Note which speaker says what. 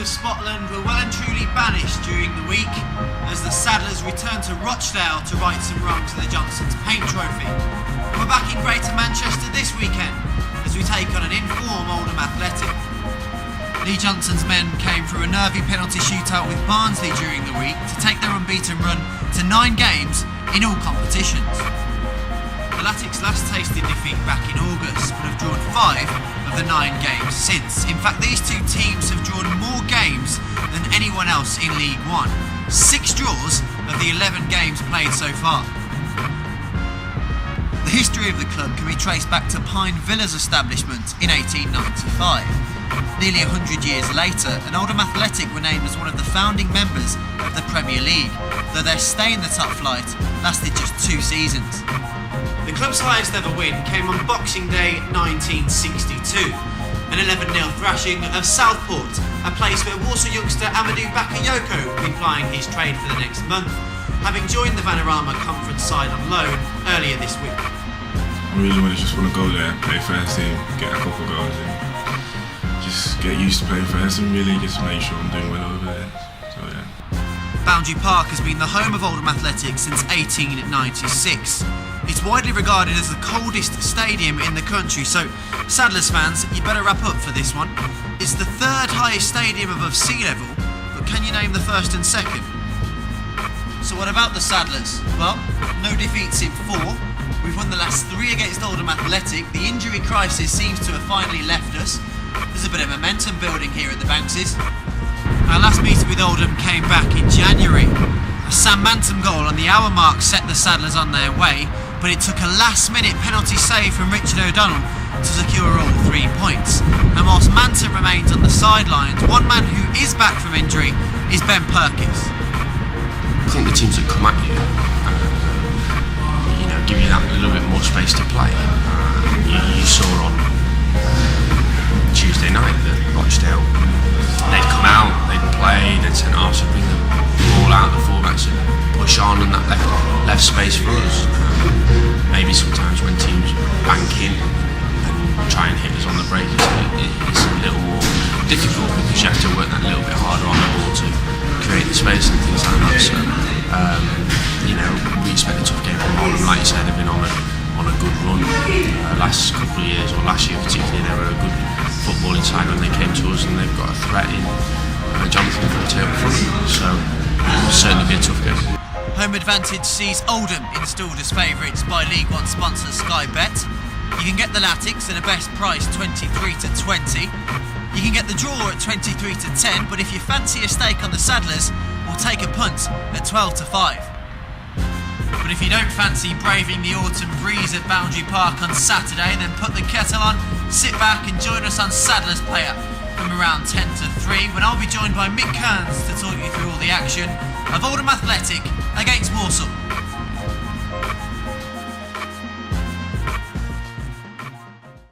Speaker 1: of Scotland were well and truly banished during the week as the Saddlers returned to Rochdale to right some wrongs in the Johnson's Paint Trophy. We're back in Greater Manchester this weekend as we take on an informed Oldham Athletic. Lee Johnson's men came through a nervy penalty shootout with Barnsley during the week to take their unbeaten run to 9 games in all competitions. The Atletic's last tasted defeat back in August but have drawn 5 of the 9 games since. In fact, these two teams have drawn more games than anyone else in League One. 6 draws of the 11 games played so far. The history of the club can be traced back to Pine Villa's establishment in 1895. Nearly 100 years later, an Oldham Athletic were named as one of the founding members of the Premier League, though their stay in the top flight lasted just 2 seasons. The club's highest ever win came on Boxing Day 1962, an 11-0 thrashing of Southport, a place where Walsall youngster Amadou Bakayoko will be plying his trade for the next month, having joined the Vanarama Conference side on loan earlier this week.
Speaker 2: I really just want to go there, play first team, get a couple goals and just get used to playing first and really just make sure I'm doing well over there. So yeah.
Speaker 1: Boundary Park has been the home of Oldham Athletic since 1896. It's widely regarded as the coldest stadium in the country, so Saddlers fans, you better wrap up for this one. It's the 3rd highest stadium above sea level, but can you name the 1st and 2nd? So what about the Saddlers? Well, no defeats in 4. We've won the last 3 against Oldham Athletic. The injury crisis seems to have finally left us. There's a bit of momentum building here at the Bankses. Our last meeting with Oldham came back in January. A Sam Manton goal on the hour mark set the Saddlers on their way, but it took a last-minute penalty save from Richard O'Donnell to secure all 3 points. And whilst Manton remains on the sidelines, one man who is back from injury is Ben Purkiss.
Speaker 3: I think the teams that come at you, give you that little bit more space to play. You saw on Tuesday night that Rochdale, they'd come out, they'd play, they'd send halves to bring the ball out, the fullbacks would push on and that left space for us. Maybe sometimes when teams bank in and try and hit us on the break, it's a little more difficult because you have to work that little bit harder on the ball to create the space and things like that. So, we expect a tough game from Oldham. Like you said, they've been on a good run last couple of years, or last year particularly. They were a good footballing side when they came to us, and they've got a threat in Jonathan Forte up front. So, it'll certainly be a tough game.
Speaker 1: Home advantage sees Oldham installed as favourites by League One sponsor Sky Bet. You can get the Latics at a best price 23-20. You can get the draw at 23-10, but if you fancy a stake on the Saddlers, we'll take a punt at 12-5. But if you don't fancy braving the autumn breeze at Boundary Park on Saturday, then put the kettle on, sit back and join us on Saddlers Player from around 10-3, when I'll be joined by Mick Kearns to talk you through all the action of Oldham Athletic against Walsall.